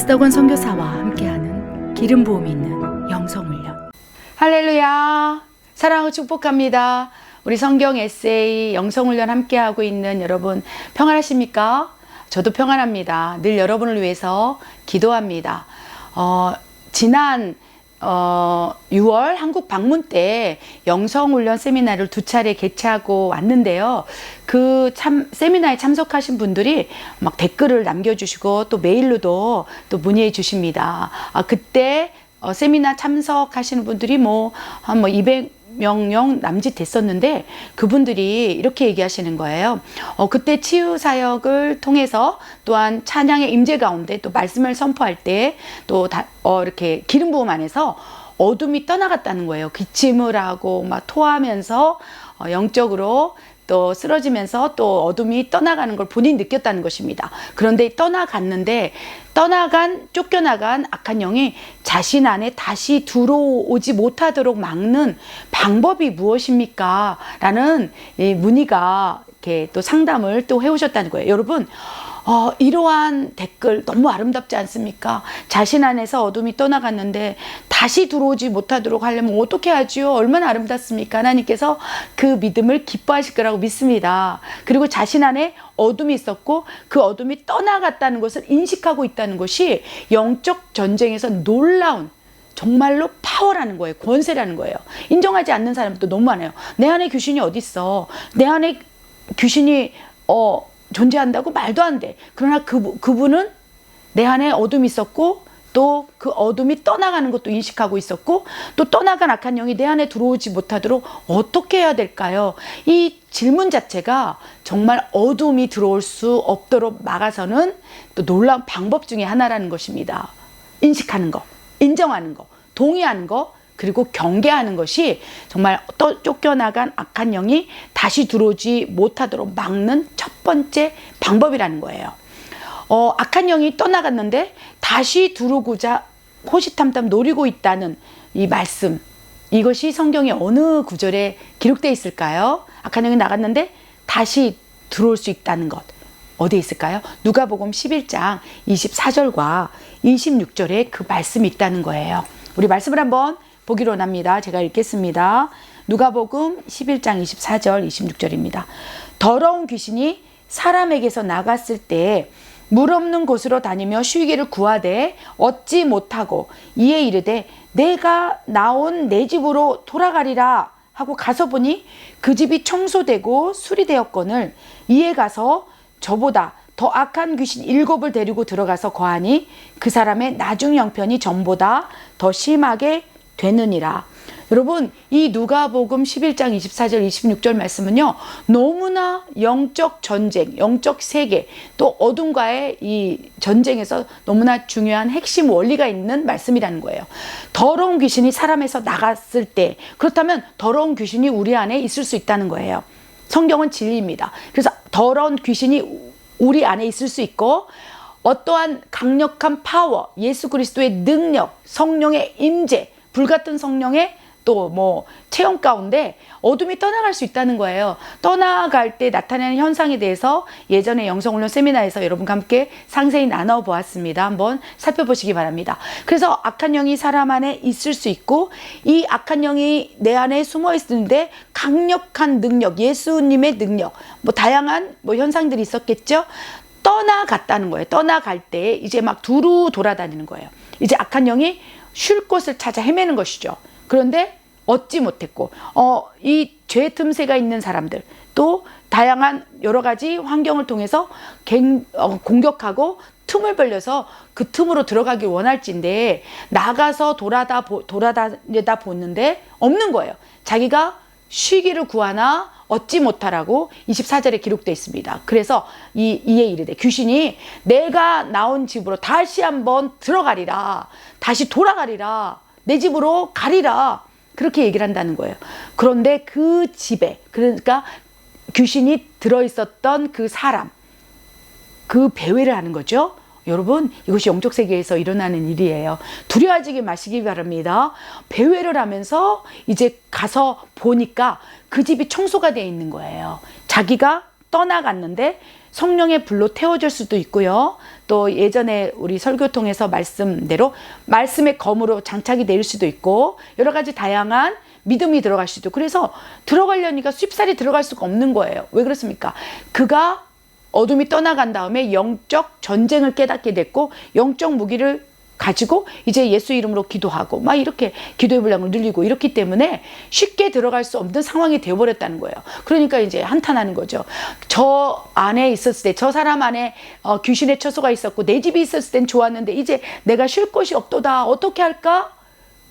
에스더건 선교사와 함께하는 기름 부음이 있는 영성훈련. 할렐루야, 사랑하고 축복합니다. 우리 성경 에세이 영성훈련 함께하고 있는 여러분 평안하십니까? 저도 평안합니다. 늘 여러분을 위해서 기도합니다. 지난 6월 한국 방문 때 영성훈련 세미나를 2차례 개최하고 왔는데요. 그 세미나에 참석하신 분들이 막 댓글을 남겨주시고 또 메일로도 또 문의해 주십니다. 그때 세미나 참석하시는 분들이 한 200명 남짓 됐었는데 그분들이 이렇게 얘기하시는 거예요. 그때 치유 사역을 통해서 또한 찬양의 임재 가운데 또 말씀을 선포할 때 또 이렇게 기름 부음 안에서 어둠이 떠나갔다는 거예요. 기침을 하고 막 토하면서 영적으로 또 쓰러지면서 또 어둠이 떠나가는 걸 본인이 느꼈다는 것입니다. 그런데 떠나갔는데 쫓겨나간 악한 영이 자신 안에 다시 들어오지 못하도록 막는 방법이 무엇입니까? 라는 문의가 이렇게 또 상담을 또 해오셨다는 거예요. 여러분, 이러한 댓글 너무 아름답지 않습니까? 자신 안에서 어둠이 떠나갔는데 다시 들어오지 못하도록 하려면 어떻게 하지요? 얼마나 아름답습니까? 하나님께서 그 믿음을 기뻐하실 거라고 믿습니다. 그리고 자신 안에 어둠이 있었고 그 어둠이 떠나갔다는 것을 인식하고 있다는 것이 영적 전쟁에서 놀라운 정말로 파워라는 거예요. 권세라는 거예요. 인정하지 않는 사람도 너무 많아요. 내 안에 귀신이 어디 있어? 내 안에 귀신이 존재한다고? 말도 안 돼. 그러나 그분은 내 안에 어둠이 있었고 또 그 어둠이 떠나가는 것도 인식하고 있었고 또 떠나간 악한 영이 내 안에 들어오지 못하도록 어떻게 해야 될까요? 이 질문 자체가 정말 어둠이 들어올 수 없도록 막아서는 또 놀라운 방법 중에 하나라는 것입니다. 인식하는 거, 인정하는 거, 동의하는 거, 그리고 경계하는 것이 정말 쫓겨나간 악한 영이 다시 들어오지 못하도록 막는 첫 번째 방법이라는 거예요. 악한 영이 떠나갔는데 다시 들어오고자 호시탐탐 노리고 있다는 이 말씀, 이것이 성경의 어느 구절에 기록되어 있을까요? 악한 영이 나갔는데 다시 들어올 수 있다는 것 어디에 있을까요? 누가복음 11장 24절과 26절에 그 말씀이 있다는 거예요. 우리 말씀을 한번 보기로 합니다. 제가 읽겠습니다. 누가복음 11장 24절 26절입니다. 더러운 귀신이 사람에게서 나갔을 때 물 없는 곳으로 다니며 쉬기를 구하되 얻지 못하고 이에 이르되 내가 나온 내 집으로 돌아가리라 하고 가서 보니 그 집이 청소되고 수리되었거늘 이에 가서 저보다 더 악한 귀신 7을 데리고 들어가서 거하니 그 사람의 나중 형편이 전보다 더 심하게 되느니라. 여러분, 이 누가복음 11장 24절 26절 말씀은요, 너무나 영적 전쟁, 영적 세계, 또 어둠과의 이 전쟁에서 너무나 중요한 핵심 원리가 있는 말씀이라는 거예요. 더러운 귀신이 사람에서 나갔을 때, 그렇다면 더러운 귀신이 우리 안에 있을 수 있다는 거예요. 성경은 진리입니다. 그래서 더러운 귀신이 우리 안에 있을 수 있고, 어떠한 강력한 파워, 예수 그리스도의 능력, 성령의 임재, 불같은 성령의 또 체험 가운데 어둠이 떠나갈 수 있다는 거예요. 떠나갈 때 나타나는 현상에 대해서 예전에 영성훈련 세미나에서 여러분과 함께 상세히 나눠보았습니다. 한번 살펴보시기 바랍니다. 그래서 악한 영이 사람 안에 있을 수 있고 이 악한 영이 내 안에 숨어 있는데 강력한 능력, 예수님의 능력, 다양한 현상들이 있었겠죠. 떠나갔다는 거예요. 떠나갈 때 이제 막 두루 돌아다니는 거예요. 이제 악한 영이 쉴 곳을 찾아 헤매는 것이죠. 그런데 얻지 못했고 이 죄 틈새가 있는 사람들 또 다양한 여러 가지 환경을 통해서 공격하고 틈을 벌려서 그 틈으로 들어가기 원할진데 나가서 돌아다니다 보는데 없는 거예요. 자기가 쉬기를 구하나 얻지 못하라고 24절에 기록되어 있습니다. 그래서 이에 이르되 귀신이 내가 나온 집으로 다시 한번 들어가리라, 다시 돌아가리라, 내 집으로 가리라, 그렇게 얘기를 한다는 거예요. 그런데 그 집에, 그러니까 귀신이 들어있었던 그 사람, 그 배회를 하는 거죠. 여러분, 이것이 영적 세계에서 일어나는 일이에요. 두려워하지 마시기 바랍니다. 배회를 하면서 이제 가서 보니까 그 집이 청소가 되어 있는 거예요. 자기가 떠나갔는데 성령의 불로 태워질 수도 있고요. 또 예전에 우리 설교 통해서 말씀대로 말씀의 검으로 장착이 될 수도 있고 여러 가지 다양한 믿음이 들어갈 수도 있고 그래서 들어가려니까 쉽사리 들어갈 수가 없는 거예요. 왜 그렇습니까? 그가 어둠이 떠나간 다음에 영적 전쟁을 깨닫게 됐고 영적 무기를 가지고 이제 예수 이름으로 기도하고 막 이렇게 기도의 분량을 늘리고 이렇기 때문에 쉽게 들어갈 수 없는 상황이 되어버렸다는 거예요. 그러니까 이제 한탄하는 거죠. 저 안에 있었을 때 저 사람 안에 귀신의 처소가 있었고 내 집이 있었을 땐 좋았는데 이제 내가 쉴 곳이 없도다. 어떻게 할까?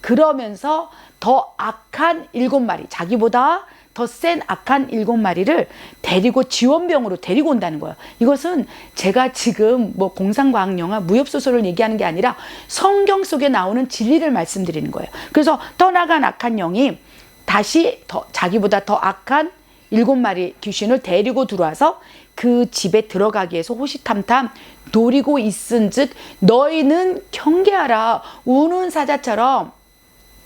그러면서 더 악한 7마리 자기보다 더 센 악한 7마리를 데리고 지원병으로 데리고 온다는 거예요. 이것은 제가 지금 뭐 공상과학 영화 무협소설을 얘기하는 게 아니라 성경 속에 나오는 진리를 말씀드리는 거예요. 그래서 떠나간 악한 영이 다시 자기보다 더 악한 7마리 귀신을 데리고 들어와서 그 집에 들어가기 위해서 호시탐탐 노리고 있은즉 너희는 경계하라. 우는 사자처럼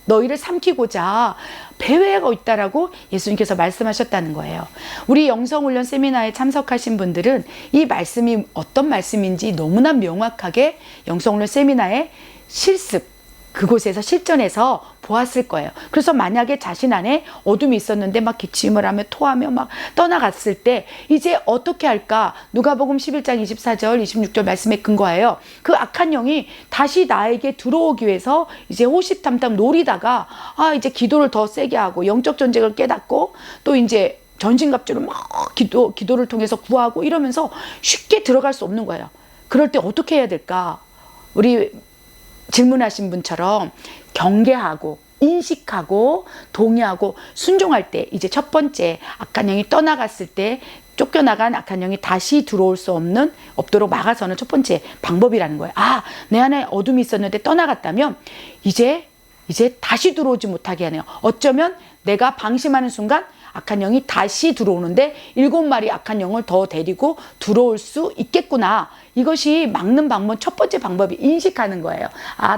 너희를 삼키고자 배회하고 있다라고 예수님께서 말씀하셨다는 거예요. 우리 영성훈련 세미나에 참석하신 분들은 이 말씀이 어떤 말씀인지 너무나 명확하게 영성훈련 세미나의 실습 그곳에서 실전에서 보았을 거예요. 그래서 만약에 자신 안에 어둠이 있었는데 막 기침을 하며 토하며 막 떠나갔을 때 이제 어떻게 할까? 누가복음 11장 24절 26절 말씀에 근거하여 그 악한 영이 다시 나에게 들어오기 위해서 이제 호시탐탐 노리다가 이제 기도를 더 세게 하고 영적 전쟁을 깨닫고 또 이제 전신갑주를 막 기도를 통해서 구하고 이러면서 쉽게 들어갈 수 없는 거예요. 그럴 때 어떻게 해야 될까? 우리 질문하신 분처럼 경계하고 인식하고 동의하고 순종할 때 이제 첫 번째 악한 영이 떠나갔을 때 쫓겨나간 악한 영이 다시 들어올 수 없도록 막아서는 첫 번째 방법이라는 거예요. 내 안에 어둠이 있었는데 떠나갔다면 이제 다시 들어오지 못하게 하네요. 어쩌면 내가 방심하는 순간 악한 영이 다시 들어오는데 7마리 악한 영을 더 데리고 들어올 수 있겠구나. 이것이 막는 방법, 첫 번째 방법이 인식하는 거예요.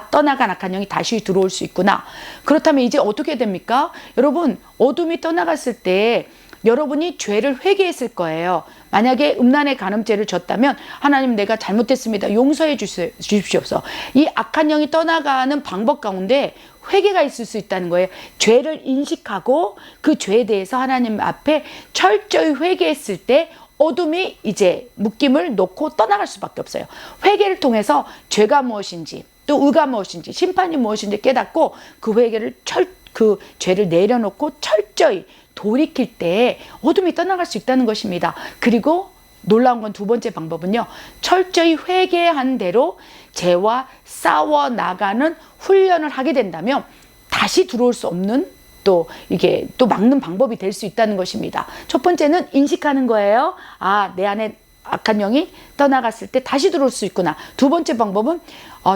떠나간 악한 영이 다시 들어올 수 있구나. 그렇다면 이제 어떻게 됩니까? 여러분, 어둠이 떠나갔을 때 여러분이 죄를 회개했을 거예요. 만약에 음란의 간음죄를 졌다면 하나님 내가 잘못했습니다. 용서해 주십시옵소서. 이 악한 영이 떠나가는 방법 가운데 회개가 있을 수 있다는 거예요. 죄를 인식하고 그 죄에 대해서 하나님 앞에 철저히 회개했을 때 어둠이 이제 묶임을 놓고 떠나갈 수밖에 없어요. 회개를 통해서 죄가 무엇인지 또 의가 무엇인지 심판이 무엇인지 깨닫고 그 죄를 내려놓고 철저히 돌이킬 때 어둠이 떠나갈 수 있다는 것입니다. 그리고 놀라운 건 두 번째 방법은요. 철저히 회개한 대로 죄와 싸워 나가는 훈련을 하게 된다면 다시 들어올 수 없는 이게 막는 방법이 될 수 있다는 것입니다. 첫 번째는 인식하는 거예요. 내 안에 악한 영이 떠나갔을 때 다시 들어올 수 있구나. 두 번째 방법은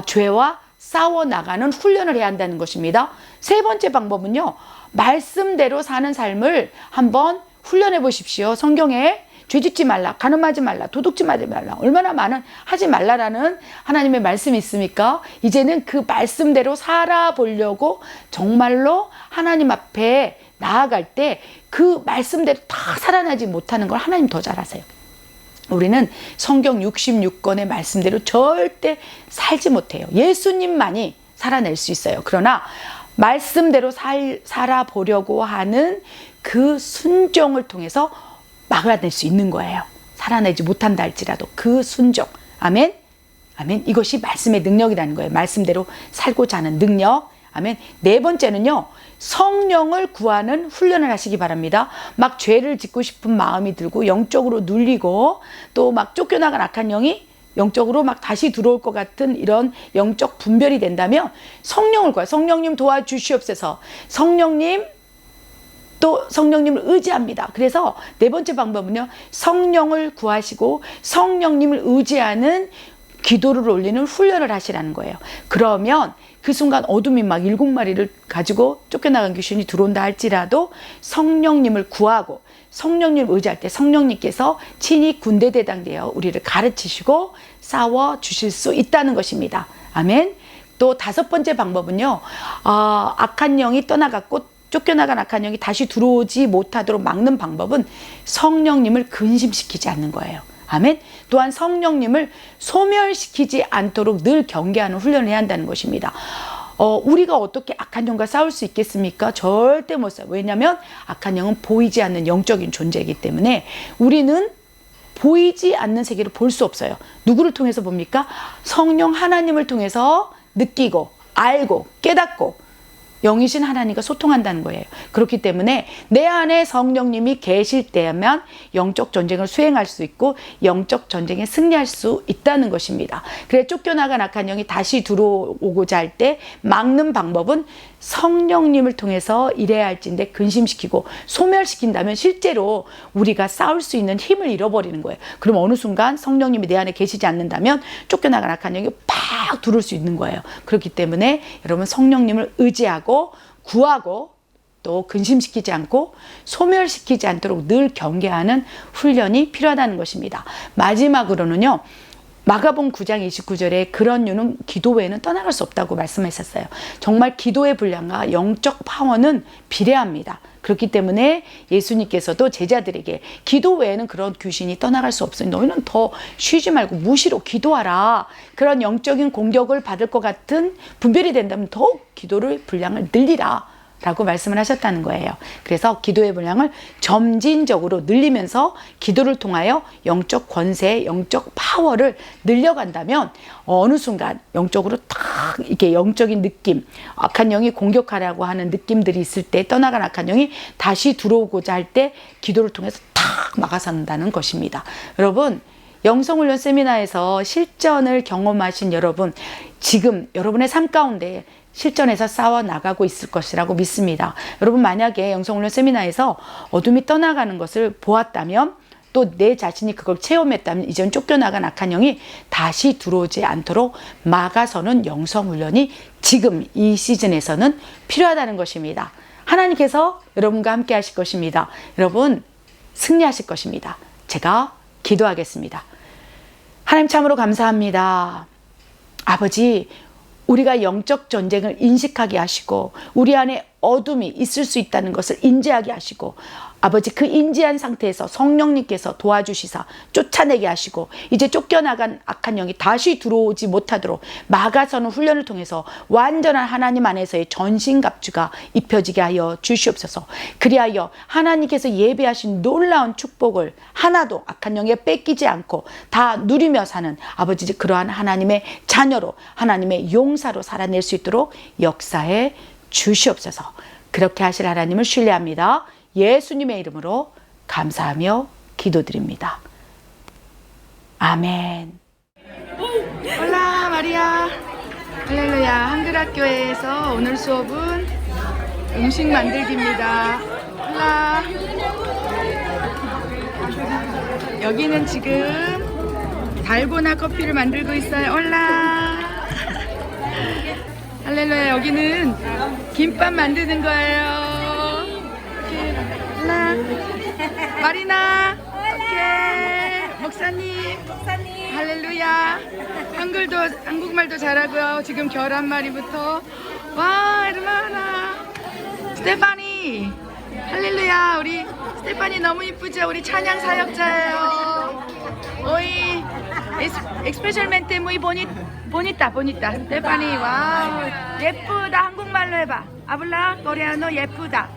죄와 싸워 나가는 훈련을 해야 한다는 것입니다. 세 번째 방법은요. 말씀대로 사는 삶을 한번 훈련해 보십시오. 성경에 죄짓지 말라, 간음하지 말라, 도둑질하지 말라, 얼마나 많은 하지 말라라는 하나님의 말씀이 있습니까? 이제는 그 말씀대로 살아보려고 정말로 하나님 앞에 나아갈 때 그 말씀대로 다 살아나지 못하는 걸 하나님 더 잘 아세요. 우리는 성경 66권의 말씀대로 절대 살지 못해요. 예수님만이 살아낼 수 있어요. 그러나 말씀대로 살아보려고 하는 그 순종을 통해서 막아낼 수 있는 거예요. 살아내지 못한다 할지라도 그 순종. 아멘. 아멘. 이것이 말씀의 능력이라는 거예요. 말씀대로 살고자 하는 능력. 아멘. 네 번째는요. 성령을 구하는 훈련을 하시기 바랍니다. 막 죄를 짓고 싶은 마음이 들고 영적으로 눌리고 또 막 쫓겨나간 악한 영이 영적으로 막 다시 들어올 것 같은 이런 영적 분별이 된다면 성령을 구해요. 성령님 도와주시옵소서. 성령님을 의지합니다. 그래서 네 번째 방법은요. 성령을 구하시고 성령님을 의지하는 기도를 올리는 훈련을 하시라는 거예요. 그러면 그 순간 어둠이 막 7마리를 가지고 쫓겨나간 귀신이 들어온다 할지라도 성령님을 구하고 성령님을 의지할 때 성령님께서 친히 군대대장 되어 우리를 가르치시고 싸워 주실 수 있다는 것입니다. 아멘. 또 다섯 번째 방법은요. 악한 영이 떠나갔고 쫓겨나간 악한 영이 다시 들어오지 못하도록 막는 방법은 성령님을 근심시키지 않는 거예요. 아멘. 또한 성령님을 소멸시키지 않도록 늘 경계하는 훈련을 해야 한다는 것입니다. 우리가 어떻게 악한 영과 싸울 수 있겠습니까? 절대 못 싸워요. 왜냐하면 악한 영은 보이지 않는 영적인 존재이기 때문에 우리는 보이지 않는 세계를 볼 수 없어요. 누구를 통해서 봅니까? 성령 하나님을 통해서 느끼고 알고 깨닫고 영이신 하나님과 소통한다는 거예요. 그렇기 때문에 내 안에 성령님이 계실 때면 영적 전쟁을 수행할 수 있고 영적 전쟁에 승리할 수 있다는 것입니다. 그래 쫓겨나간 악한 영이 다시 들어오고자 할 때 막는 방법은 성령님을 통해서 일해야 할진데 근심시키고 소멸시킨다면 실제로 우리가 싸울 수 있는 힘을 잃어버리는 거예요. 그럼 어느 순간 성령님이 내 안에 계시지 않는다면 쫓겨나간 악한 영이 팍 들어올 수 있는 거예요. 그렇기 때문에 여러분 성령님을 의지하고 구하고 또 근심시키지 않고 소멸시키지 않도록 늘 경계하는 훈련이 필요하다는 것입니다. 마지막으로는요. 마가복음 9장 29절에 그런 유는 기도 외에는 떠나갈 수 없다고 말씀하셨어요. 정말 기도의 분량과 영적 파워는 비례합니다. 그렇기 때문에 예수님께서도 제자들에게 기도 외에는 그런 귀신이 떠나갈 수 없으니 너희는 더 쉬지 말고 무시로 기도하라. 그런 영적인 공격을 받을 것 같은 분별이 된다면 더욱 기도를 분량을 늘리라. 라고 말씀을 하셨다는 거예요. 그래서 기도의 분량을 점진적으로 늘리면서 기도를 통하여 영적 권세, 영적 파워를 늘려간다면 어느 순간 영적으로 탁 이렇게 영적인 느낌, 악한 영이 공격하려고 하는 느낌들이 있을 때 떠나간 악한 영이 다시 들어오고자 할 때 기도를 통해서 탁 막아선다는 것입니다. 여러분 영성훈련 세미나에서 실전을 경험하신 여러분, 지금 여러분의 삶 가운데 실전에서 싸워 나가고 있을 것이라고 믿습니다. 여러분 만약에 영성훈련 세미나에서 어둠이 떠나가는 것을 보았다면 또 내 자신이 그걸 체험했다면 이전 쫓겨나간 악한 영이 다시 들어오지 않도록 막아서는 영성훈련이 지금 이 시즌에서는 필요하다는 것입니다. 하나님께서 여러분과 함께 하실 것입니다. 여러분 승리하실 것입니다. 제가 기도하겠습니다. 하나님 참으로 감사합니다. 아버지, 우리가 영적 전쟁을 인식하게 하시고 우리 안에 어둠이 있을 수 있다는 것을 인지하게 하시고 아버지 그 인지한 상태에서 성령님께서 도와주시사 쫓아내게 하시고 이제 쫓겨나간 악한 영이 다시 들어오지 못하도록 막아서는 훈련을 통해서 완전한 하나님 안에서의 전신갑주가 입혀지게 하여 주시옵소서. 그리하여 하나님께서 예배하신 놀라운 축복을 하나도 악한 영에 뺏기지 않고 다 누리며 사는 아버지 그러한 하나님의 자녀로 하나님의 용사로 살아낼 수 있도록 역사해 주시옵소서. 그렇게 하실 하나님을 신뢰합니다. 예수님의 이름으로 감사하며 기도드립니다. 아멘. 홀라 마리아. 할렐루야. 한글학교에서 오늘 수업은 음식 만들기입니다. 홀라. 여기는 지금 달고나 커피를 만들고 있어요. 홀라. 할렐루야. 여기는 김밥 만드는 거예요. 홀라. 마리나. 오케이. 목사님. 할렐루야. 한국말도 잘하고요. 지금 계란말이부터. 와, 얼마나. 스테파니. 할렐루야. 우리 스테파니 너무 이쁘죠? 우리 찬양 사역자예요. 오이. especialmente muy bonita. 스테파니. 와우. 예쁘다. 한국말로 해봐. 아블라 코리아노 예쁘다.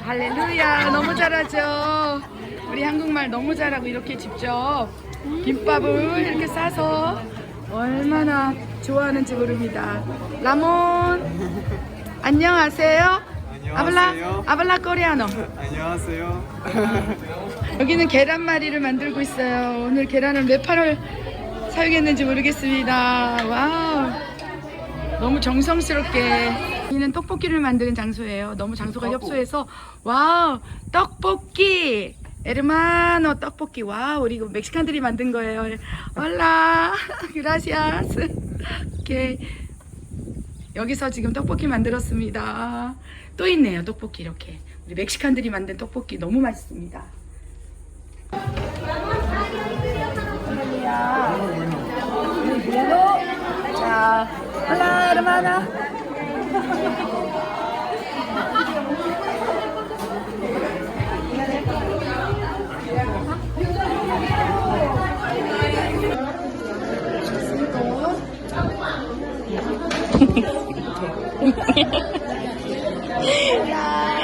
할렐루야. 너무 잘하죠. 우리 한국말 너무 잘하고 이렇게 직접 김밥을 이렇게 싸서 얼마나 좋아하는지 모릅니다. 라몬 안녕하세요. 아블라 코리아노. 안녕하세요. 여기는 계란말이를 만들고 있어요. 오늘 계란을 몇 판을 사용했는지 모르겠습니다. 와우. 너무 정성스럽게. 여기는 떡볶이를 만드는 장소예요. 너무 장소가 협소해서 와우, 떡볶이. 에르마노 떡볶이. 와우, 우리 멕시칸들이 만든 거예요. 홀라. 그라시아스. 오케이. 여기서 지금 떡볶이 만들었습니다. 또 있네요, 떡볶이 이렇게. 우리 멕시칸들이 만든 떡볶이 너무 맛있습니다. 자, 홀라, 에르마나. 자,